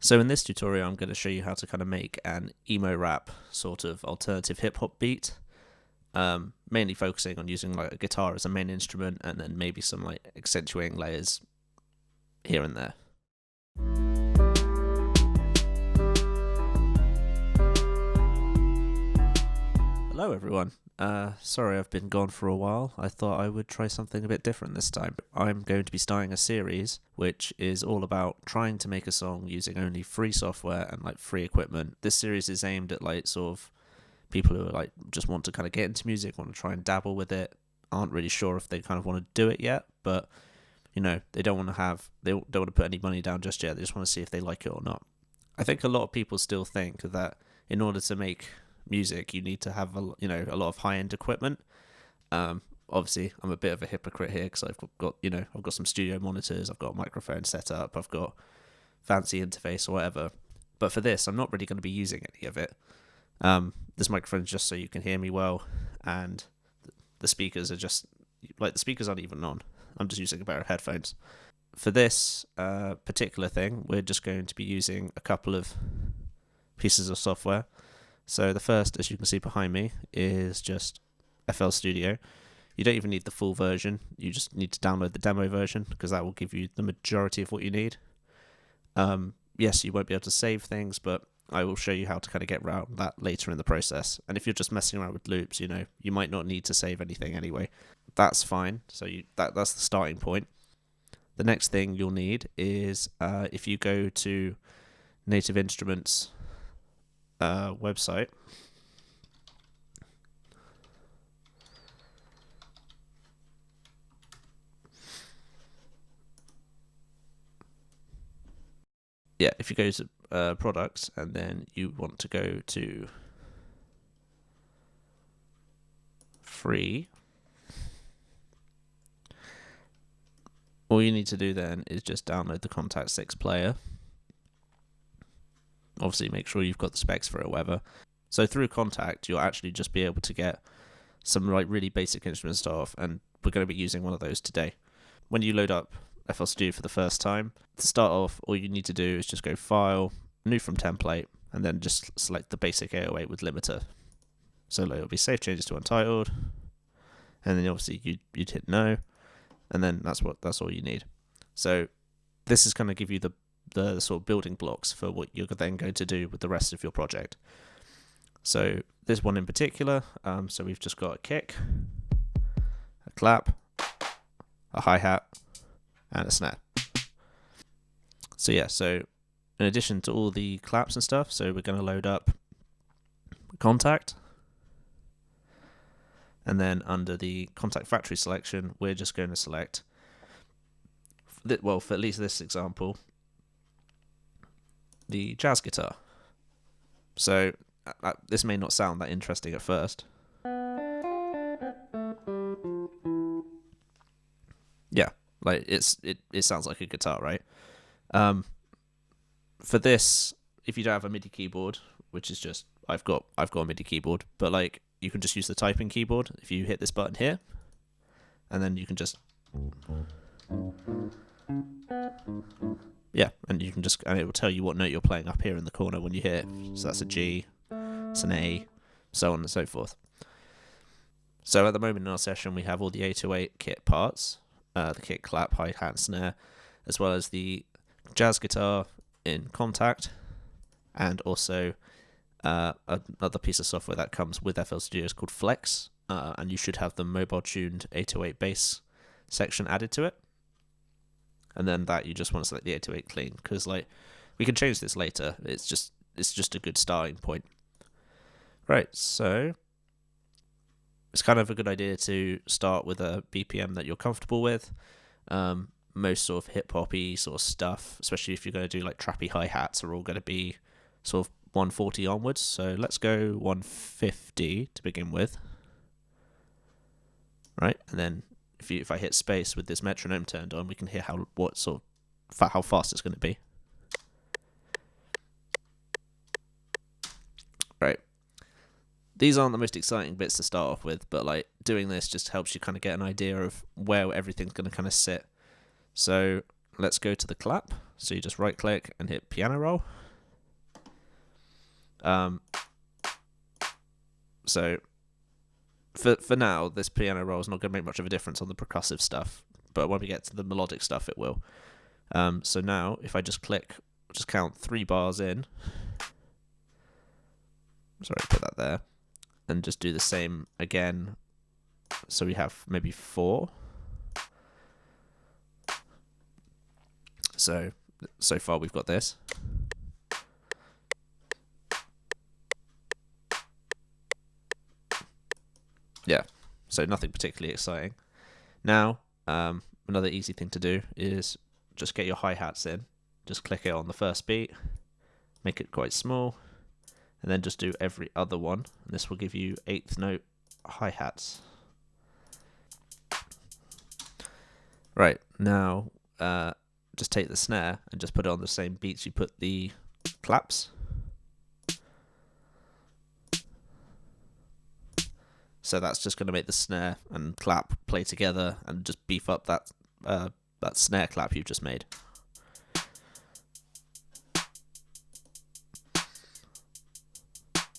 So in this tutorial, I'm going to show you how to kind of make an emo rap sort of alternative hip hop beat, mainly focusing on using like a guitar as a main instrument and then maybe some like accentuating layers here and there. Hello everyone. Sorry I've been gone for a while. I thought I would try something a bit different this time. I'm going to be starting a series which is all about trying to make a song using only free software and like free equipment. This series is aimed at like sort of people who are like just want to kind of get into music, want to try and dabble with it, aren't really sure if they kind of want to do it yet, but you know, they don't want to put any money down just yet. They just want to see if they like it or not. I think a lot of people still think that in order to make music you need to have a lot of high-end equipment. Obviously I'm a bit of a hypocrite here because I've got some studio monitors, I've got a microphone set up, I've got fancy interface or whatever, but for this I'm not really going to be using any of it. This microphone is just so you can hear me well, and the speakers are just like, the speakers aren't even on. I'm just using a pair of headphones. For this particular thing, we're just going to be using a couple of pieces of software. So the first, as you can see behind me, is just FL Studio. You don't even need the full version. You just need to download the demo version because that will give you the majority of what you need. Yes, you won't be able to save things, but I will show you how to kind of get around that later in the process. And if you're just messing around with loops, you might not need to save anything anyway. That's fine. So that's the starting point. The next thing you'll need is if you go to Native Instruments website, if you go to products and then you want to go to free, all you need to do then is just download the Contact 6 player. Obviously make sure you've got the specs for it or whatever. So through Contact you'll actually just be able to get some like really basic instrument stuff, and we're going to be using one of those today. When you load up FL Studio for the first time, to start off all you need to do is just go File, New from Template, and then just select the basic 808 with limiter. So it'll be Save Changes to Untitled, and then obviously you'd hit No, and then that's all you need. So this is going to give you the sort of building blocks for what you're then going to do with the rest of your project. So this one in particular, so we've just got a kick, a clap, a hi-hat, and a snare. So so in addition to all the claps and stuff, so we're going to load up Contact, and then under the Contact Factory selection we're just going to select, well, for at least this example, the jazz guitar. So this may not sound that interesting at first. Yeah, like it sounds like a guitar, right? For this, if you don't have a MIDI keyboard, which is just I've got a MIDI keyboard, but like you can just use the typing keyboard. If you hit this button here, and then you can just and you can just, and it will tell you what note you're playing up here in the corner when you hit it. So that's a G, it's an A, so on and so forth. So at the moment in our session we have all the 808 kit parts, the kick, clap, hi-hat, and snare, as well as the jazz guitar in Contact, and also another piece of software that comes with FL Studio is called Flex, and you should have the mobile tuned 808 bass section added to it. And then that you just want to select the 808 clean, because like we can change this later. It's just a good starting point. Right, so it's kind of a good idea to start with a BPM that you're comfortable with. Most sort of hip hoppy sort of stuff, especially if you're going to do like trappy hi-hats, are all going to be sort of 140 onwards. So let's go 150 to begin with. Right, and then if I hit space with this metronome turned on, we can hear how fast it's going to be. Right. These aren't the most exciting bits to start off with, but like doing this just helps you kind of get an idea of where everything's going to kind of sit. So let's go to the clap. So you just right click and hit piano roll. So for now, this piano roll is not going to make much of a difference on the percussive stuff, but when we get to the melodic stuff, it will. So now, if I just count 3 bars in. Sorry, put that there, and just do the same again. So we have maybe 4. So far we've got this. Yeah, so nothing particularly exciting. Now, another easy thing to do is just get your hi-hats in. Just click it on the first beat, make it quite small, and then just do every other one. And this will give you 8th note hi-hats. Right, now just take the snare and just put it on the same beats you put the claps. So that's just going to make the snare and clap play together and just beef up that snare clap you've just made.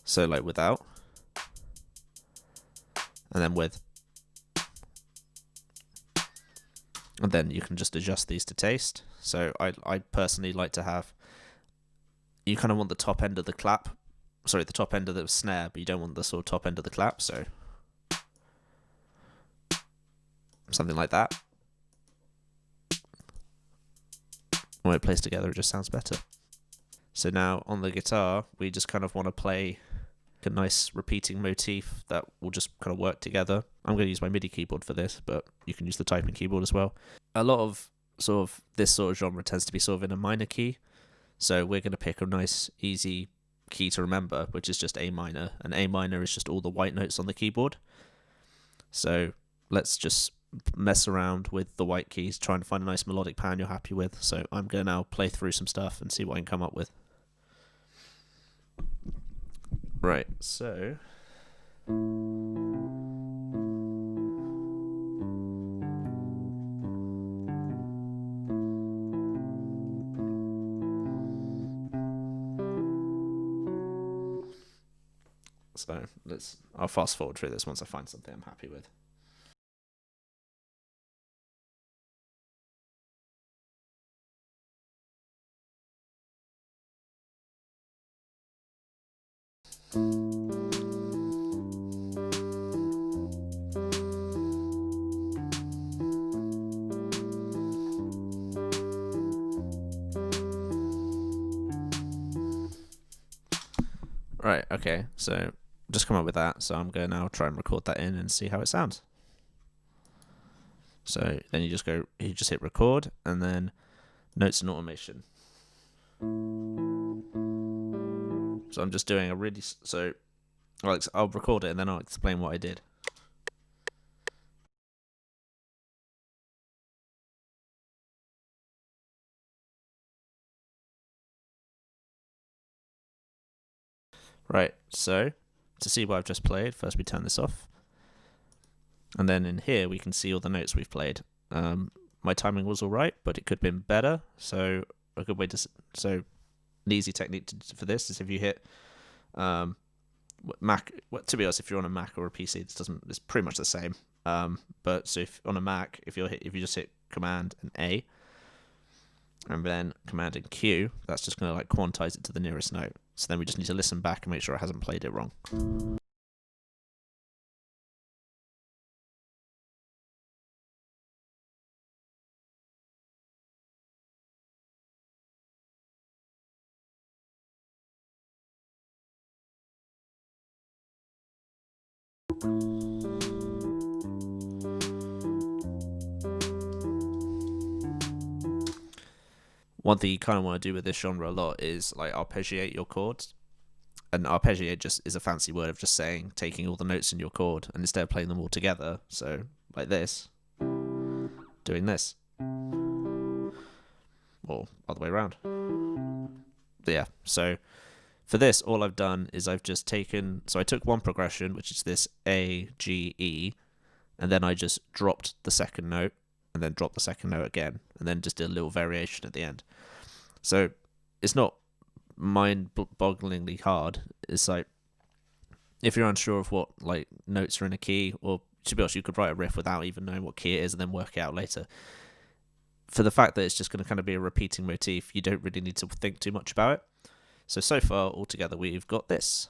So like without, and then with, and then you can just adjust these to taste. So I personally like to have, you kind of want the top end of the clap, sorry, the top end of the snare, but you don't want the sort of top end of the clap, so something like that. When it plays together, it just sounds better. So now on the guitar, we just kind of want to play a nice repeating motif that will just kind of work together. I'm going to use my MIDI keyboard for this, but you can use the typing keyboard as well. A lot of this sort of genre tends to be sort of in a minor key, so we're going to pick a nice easy key to remember, which is just A minor, and A minor is just all the white notes on the keyboard. So let's just mess around with the white keys, try and find a nice melodic pattern you're happy with. So I'm going to now play through some stuff and see what I can come up with. Right, so I'll fast forward through this once I find something I'm happy with. Right, okay, so just come up with that, so I'm going to now try and record that in and see how it sounds. So then you just hit record, and then notes and automation. So I'm just doing I'll record it and then I'll explain what I did. Right, so to see what I've just played, first we turn this off. And then in here we can see all the notes we've played. My timing was alright, but it could have been better. So a good way an easy technique for this is if you hit Mac, to be honest, if you're on a Mac or a PC, it's pretty much the same. But so if on a Mac, if you just hit Command and A, and then Command and Q, that's just going to like quantize it to the nearest note. So then we just need to listen back and make sure it hasn't played it wrong. One thing you kind of want to do with this genre a lot is like arpeggiate your chords. And arpeggiate just is a fancy word of just saying taking all the notes in your chord and instead of playing them all together, so like this, doing this, or other way around. But yeah, so for this, all I've done is I've just taken, so I took one progression, which is this A, G, E, and then I just dropped the second note, and then dropped the second note again, and then just did a little variation at the end. So it's not mind-bogglingly hard. It's like, if you're unsure of what like notes are in a key, or to be honest, you could write a riff without even knowing what key it is and then work it out later. For the fact that it's just going to kind of be a repeating motif, you don't really need to think too much about it. So far, altogether, we've got this.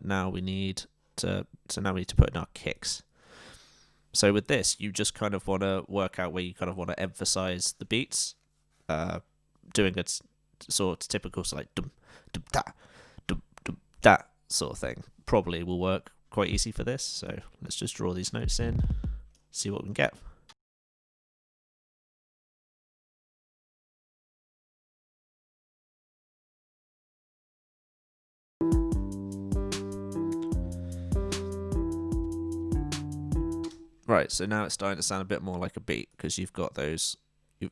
Now we need to put in our kicks. So with this, you just kind of want to work out where you kind of want to emphasize the beats. Doing a sort of typical, so like dum dum da sort of thing probably will work quite easy for this. So let's just draw these notes in, see what we can get. Right, so now it's starting to sound a bit more like a beat, because you've got those.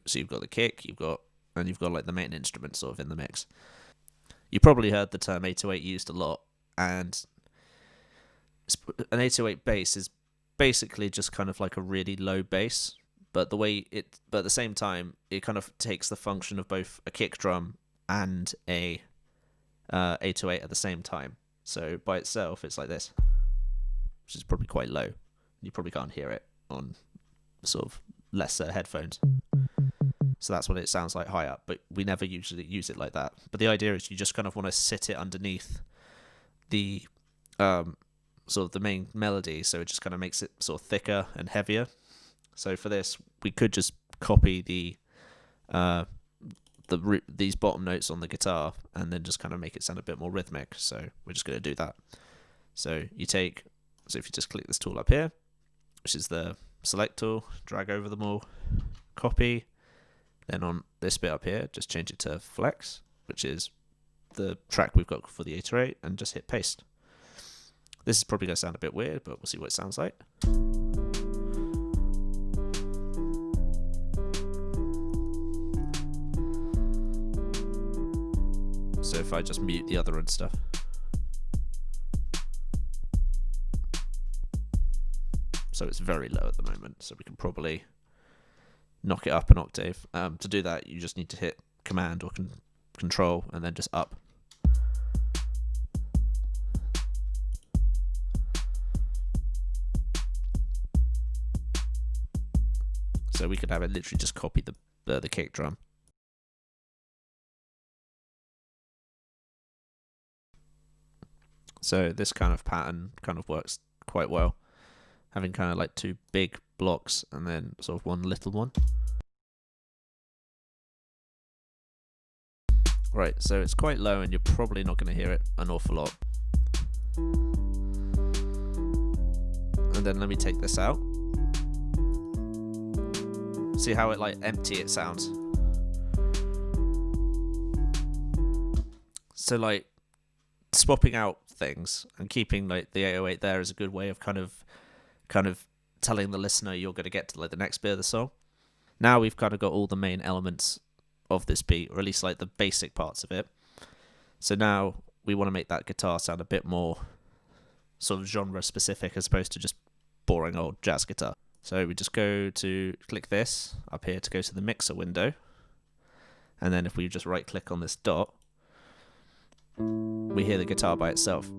So you've got the kick, you've got like the main instrument sort of in the mix. You probably heard the term 808 used a lot, and an 808 bass is basically just kind of like a really low bass, but at the same time, it kind of takes the function of both a kick drum and a 808 at the same time. So by itself, it's like this, which is probably quite low. You probably can't hear it on sort of lesser headphones. So that's what it sounds like high up, but we never usually use it like that. But the idea is you just kind of want to sit it underneath the sort of the main melody, so it just kind of makes it sort of thicker and heavier. So for this, we could just copy these bottom notes on the guitar and then just kind of make it sound a bit more rhythmic. So we're just going to do that. So if you just click this tool up here, which is the select tool, drag over them all, copy. Then on this bit up here, just change it to flex, which is the track we've got for the 808, and just hit paste. This is probably going to sound a bit weird, but we'll see what it sounds like. So if I just mute the other and stuff. So it's very low at the moment, so we can probably knock it up an octave. To do that, you just need to hit Command or Control and then just up. So we could have it literally just copy the kick drum. So this kind of pattern kind of works quite well, having kind of like two big blocks and then sort of one little one. Right, so it's quite low and you're probably not going to hear it an awful lot. And then let me take this out. See how like empty it sounds. So like swapping out things and keeping like the 808 there is a good way of kind of telling the listener you're going to get to like the next bit of the song. Now we've kind of got all the main elements of this beat, or at least like the basic parts of it. So now we want to make that guitar sound a bit more sort of genre specific as opposed to just boring old jazz guitar. So we just click this up here to go to the mixer window, and then if we just right click on this dot, we hear the guitar by itself.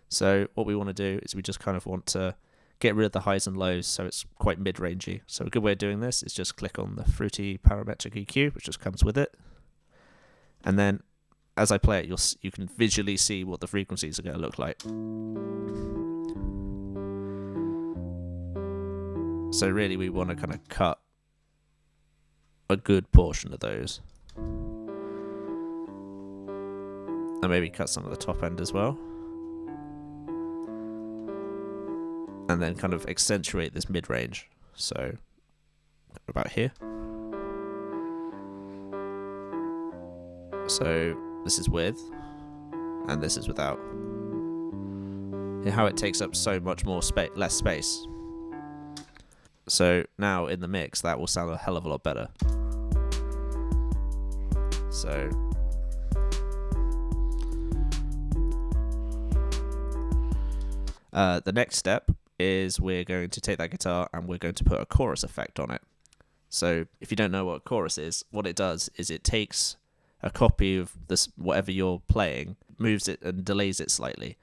So what we want to do is we just kind of want to get rid of the highs and lows, so it's quite mid-rangey. So a good way of doing this is just click on the fruity parametric EQ, which just comes with it. And then as I play it, you can visually see what the frequencies are going to look like. So really we want to kind of cut a good portion of those. And maybe cut some of the top end as well. And then kind of accentuate this mid-range. So about here. So this is with, and this is without. Hear how it takes up so much more less space. So now in the mix, that will sound a hell of a lot better. So The next step is we're going to take that guitar and we're going to put a chorus effect on it. So if you don't know what a chorus is, what it does is it takes a copy of this whatever you're playing, moves it and delays it slightly.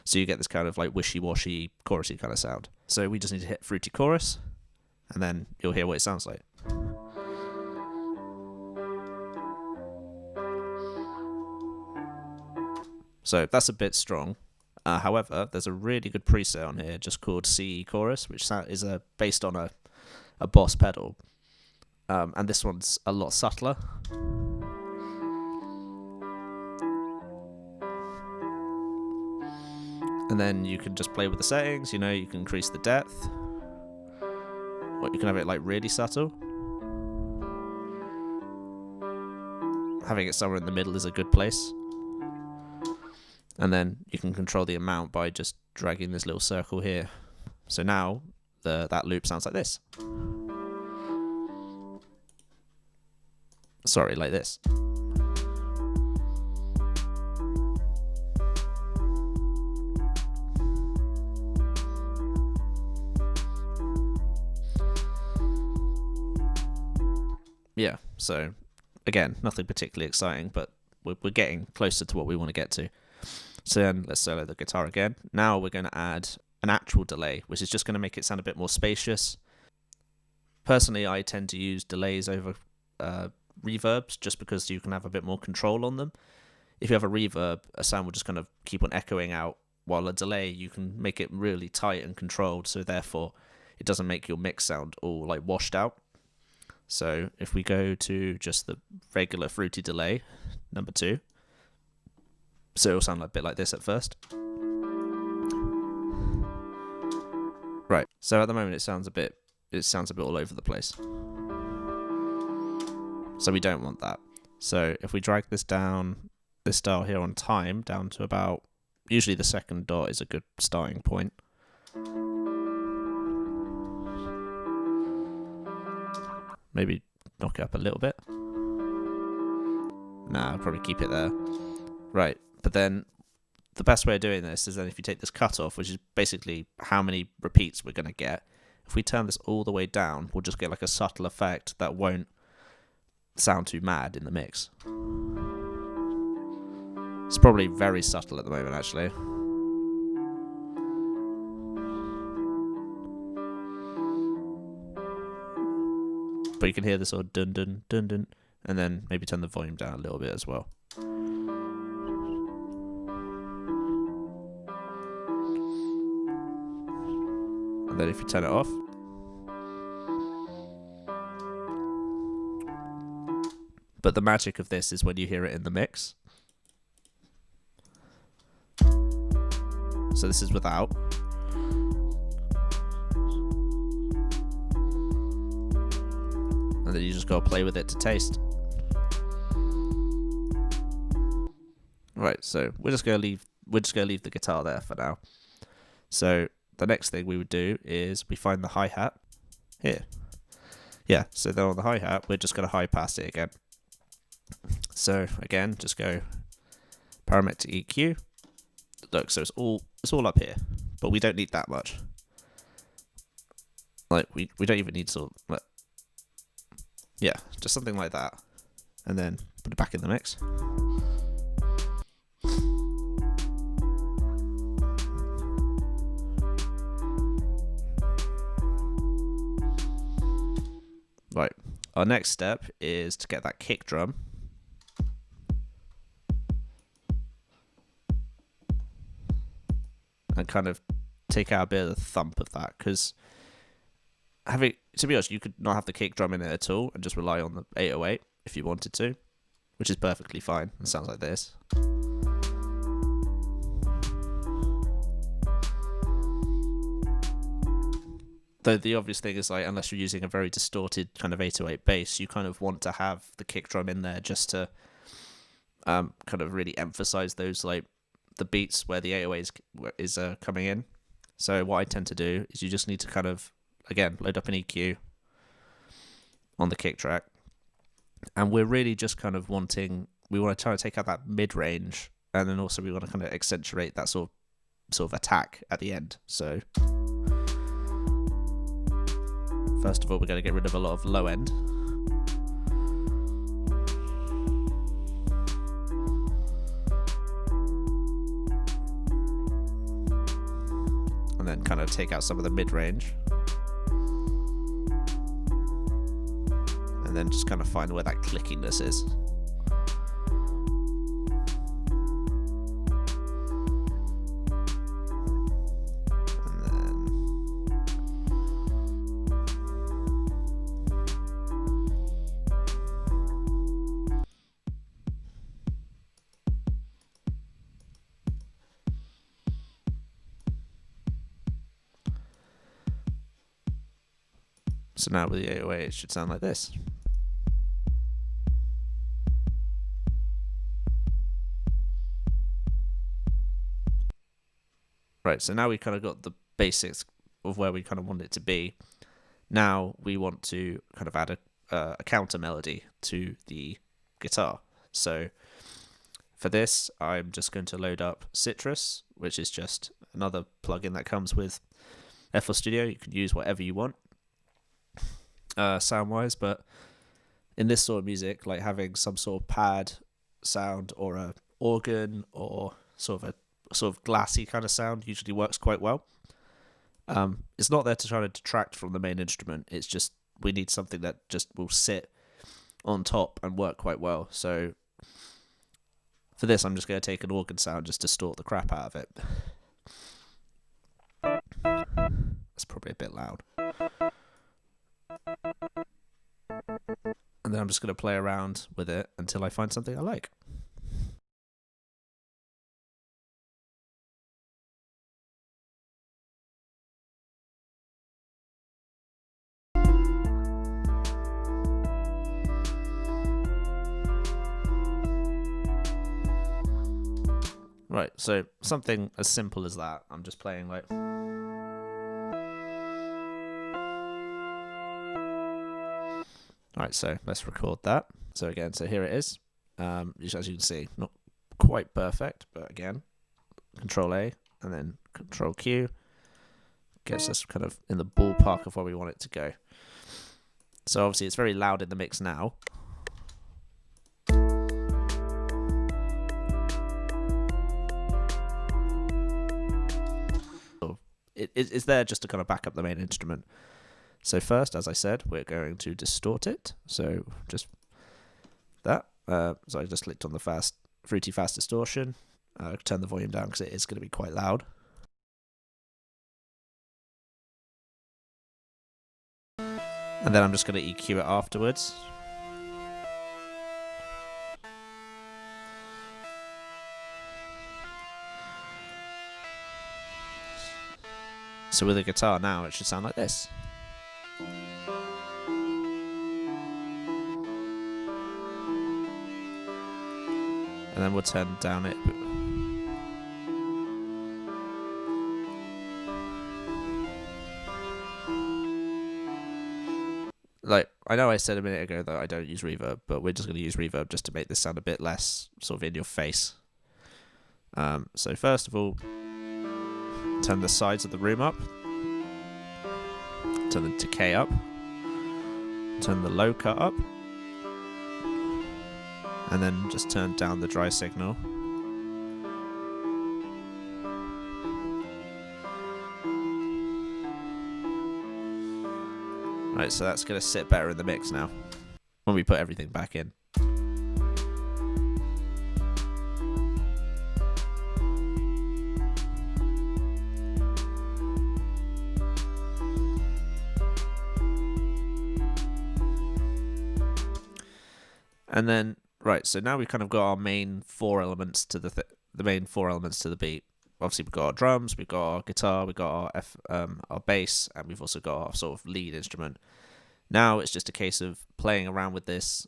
So you get this kind of like wishy-washy, chorusy kind of sound. So we just need to hit fruity chorus, and then you'll hear what it sounds like. So that's a bit strong. However, there's a really good preset on here just called CE Chorus, which is based on a Boss pedal. And this one's a lot subtler. And then you can just play with the settings, you can increase the depth. Or you can have it like really subtle. Having it somewhere in the middle is a good place. And then you can control the amount by just dragging this little circle here. So now that loop sounds like this. Sorry, like this. Yeah, so again, nothing particularly exciting, but we're getting closer to what we want to get to. So then let's solo the guitar again. Now we're going to add an actual delay, which is just going to make it sound a bit more spacious. Personally, I tend to use delays over reverbs just because you can have a bit more control on them. If you have a reverb, a sound will just kind of keep on echoing out, while a delay, you can make it really tight and controlled, so therefore it doesn't make your mix sound all like washed out. So if we go to just the regular fruity delay, number 2, so it'll sound a bit like this at first. Right, so at the moment it sounds a bit all over the place. So we don't want that. So if we drag this down, this dial here on time, down to about, usually the second dot is a good starting point. Maybe knock it up a little bit. Nah, I'll probably keep it there. Right, but then the best way of doing this is then if you take this cutoff, which is basically how many repeats we're going to get, if we turn this all the way down, we'll just get like a subtle effect that won't sound too mad in the mix. It's probably very subtle at the moment, actually. But you can hear this sort of dun dun dun dun, and then maybe turn the volume down a little bit as well. And then if you turn it off, but the magic of this is when you hear it in the mix. So this is without. And then you just gotta play with it to taste. Right, so we're just gonna leave the guitar there for now. So the next thing we would do is we find the hi-hat here. Yeah, so then on the hi-hat we're just gonna high pass it again. So again, just go parameter EQ. Look, so it's all up here, but we don't need that much. Like we don't even need sort of, like, yeah, just something like that, and then put it back in the mix. Right, our next step is to get that kick drum. And kind of take out a bit of the thump of that, because to be honest, you could not have the kick drum in it at all and just rely on the 808 if you wanted to, which is perfectly fine. It sounds like this. Though the obvious thing is, like, unless you're using a very distorted kind of 808 bass, you kind of want to have the kick drum in there just to kind of really emphasize those, like, the beats where the 808 is coming in. So what I tend to do is you just need to kind of, again, load up an EQ on the kick track, and we're really just kind of we want to try to take out that mid-range, and then also we want to kind of accentuate that sort of sort of attack at the end. So first of all, we're going to get rid of a lot of low end. And then kind of take out some of the mid-range. And then just kind of find where that clickiness is. So now with the 808 it should sound like this. Right, so now we kind of got the basics of where we kind of want it to be. Now we want to kind of add a counter melody to the guitar. So for this, I'm just going to load up Citrus, which is just another plugin that comes with FL Studio. You can use whatever you want. Sound-wise, but in this sort of music, like having some sort of pad sound or a organ or sort of glassy kind of sound usually works quite well. It's not there to try to detract from the main instrument. It's just we need something that just will sit on top and work quite well. So for this, I'm just going to take an organ sound, just distort the crap out of it. That's probably a bit loud. And then I'm just going to play around with it until I find something I like. Right, so something as simple as that. I'm just playing like... Alright, so let's record that. So again, so here it is. As you can see, not quite perfect, but again, Control A and then Control Q gets us kind of in the ballpark of where we want it to go. So obviously it's very loud in the mix now. It's there just to kind of back up the main instrument. So first, as I said, we're going to distort it. So just that. So I just clicked on the fruity fast distortion. Turn the volume down because it is going to be quite loud. And then I'm just going to EQ it afterwards. So with the guitar now, it should sound like this. And then we'll turn down it. Like, I know I said a minute ago that I don't use reverb, but we're just going to use reverb just to make this sound a bit less sort of in your face. So first of all, turn the sides of the room up. Turn the decay up. Turn the low cut up. And then just turn down the dry signal. Right, so that's going to sit better in the mix now when we put everything back in. And then, right, so now we've kind of got our main four elements to the main four elements to the beat. Obviously, we've got our drums, we've got our guitar, we've got our bass, and we've also got our sort of lead instrument. Now it's just a case of playing around with this,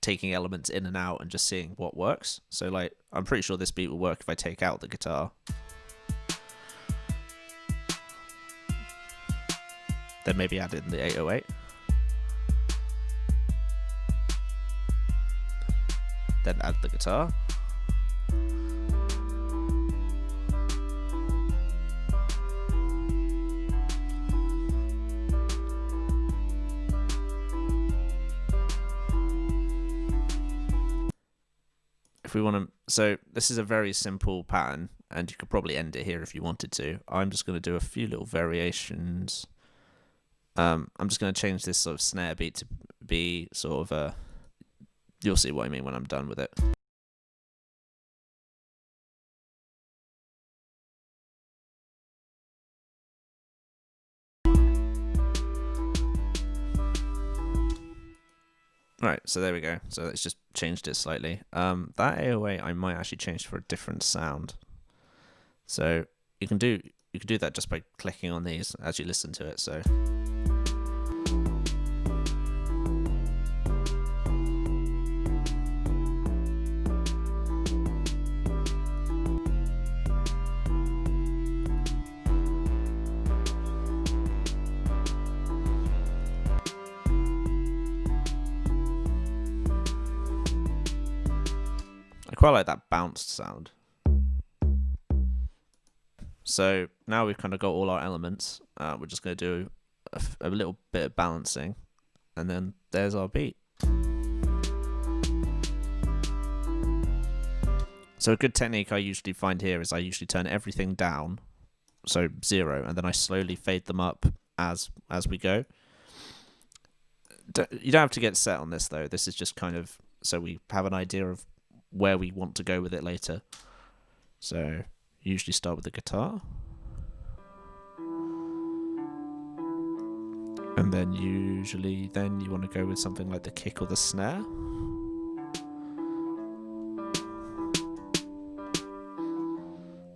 taking elements in and out, and just seeing what works. So, like, I'm pretty sure this beat will work if I take out the guitar. Then maybe add in the 808. Then add the guitar. if we want to, so this is a very simple pattern, and you could probably end it here if you wanted to. I'm just going to do a few little variations. I'm just going to change this sort of snare beat to be sort of a, you'll see what I mean when I'm done with it. Right, so there we go. So let's just changed it slightly. That AOA I might actually change for a different sound. So you can do that just by clicking on these as you listen to it. So I quite like that bounced sound. So now we've kind of got all our elements. We're just going to do a little bit of balancing, and then there's our beat. So a good technique I usually find here is I usually turn everything down, so 0, and then I slowly fade them up as we go. You don't have to get set on this though. This is just kind of so we have an idea of where we want to go with it later. So usually start with the guitar, and then usually you want to go with something like the kick or the snare.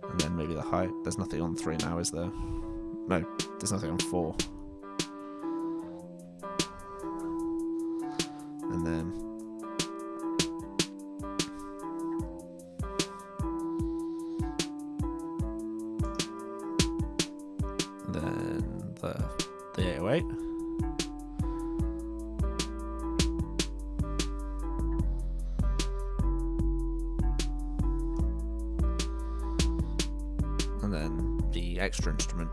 And then maybe the high. There's nothing on 3 now, is there? No, there's nothing on 4. And then the 808. And then the extra instrument.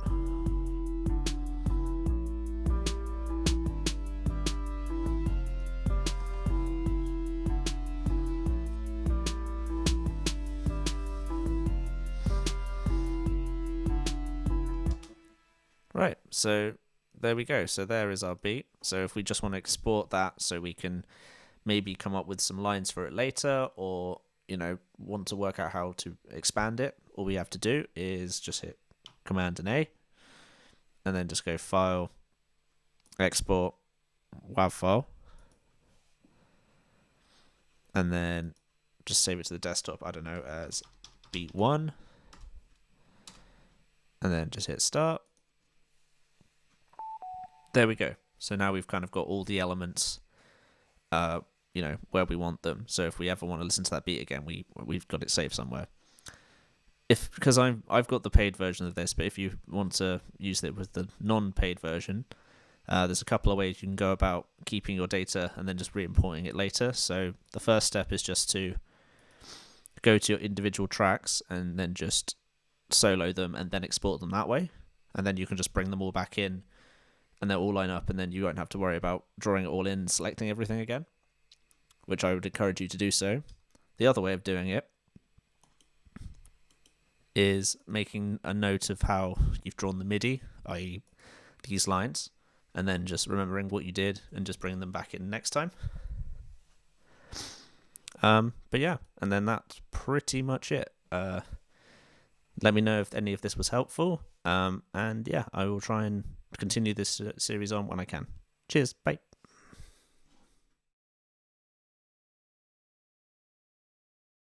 Right, so there we go. So there is our beat. So if we just want to export that so we can maybe come up with some lines for it later, or, you know, want to work out how to expand it, all we have to do is just hit Command and A, and then just go File, Export, WAV file, and then just save it to the desktop, I don't know, as beat 1, and then just hit Start. There we go. So now we've kind of got all the elements, you know, where we want them. So if we ever want to listen to that beat again, we've got it saved somewhere. Because I've got the paid version of this, but if you want to use it with the non-paid version, there's a couple of ways you can go about keeping your data and then just re-importing it later. So the first step is just to go to your individual tracks and then just solo them and then export them that way. And then you can just bring them all back in, and they'll all line up, and then you won't have to worry about drawing it all in and selecting everything again, which I would encourage you to do so. The other way of doing it is making a note of how you've drawn the MIDI, i.e. these lines, and then just remembering what you did and just bringing them back in next time. But yeah, and then that's pretty much it. Let me know if any of this was helpful, and yeah, I will try and continue this series on when I can. Cheers, bye.